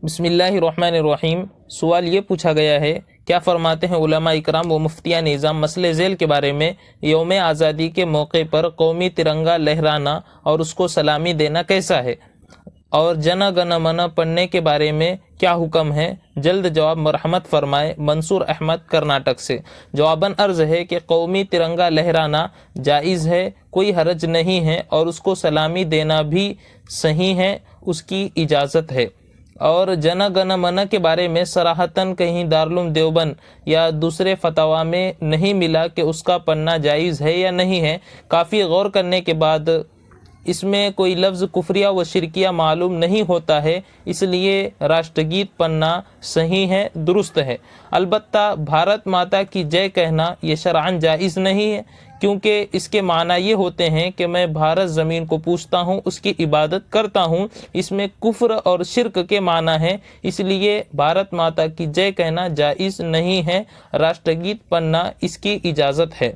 بسم اللہ الرحمن الرحیم۔ سوال یہ پوچھا گیا ہے، کیا فرماتے ہیں علماء اکرام و مفتیان نظام مسئلہ ذیل کے بارے میں یوم آزادی کے موقع پر قومی ترنگا لہرانا اور اس کو سلامی دینا کیسا ہے، اور جن گن من پڑھنے کے بارے میں کیا حکم ہے؟ جلد جواب مرحمت فرمائے۔ منصور احمد، کرناٹک سے۔ جواباً عرض ہے کہ قومی ترنگا لہرانا جائز ہے، کوئی حرج نہیں ہے، اور اس کو سلامی دینا بھی صحیح ہے، اس کی اجازت ہے۔ اور جن گن من کے بارے میں صراحتاً کہیں دارالعلوم دیوبند یا دوسرے فتاویٰ میں نہیں ملا کہ اس کا پڑھنا جائز ہے یا نہیں ہے۔ کافی غور کرنے کے بعد اس میں کوئی لفظ کفریہ و شرکیہ معلوم نہیں ہوتا ہے، اس لیے راشٹر گیت پڑھنا صحیح ہے، درست ہے۔ البتہ بھارت ماتا کی جے کہنا یہ شرعاً جائز نہیں ہے، کیونکہ اس کے معنی یہ ہوتے ہیں کہ میں بھارت زمین کو پوجتا ہوں، اس کی عبادت کرتا ہوں۔ اس میں کفر اور شرک کے معنی ہیں، اس لیے بھارت ماتا کی جے کہنا جائز نہیں ہے، راشٹر گیت پڑھنا اس کی اجازت ہے۔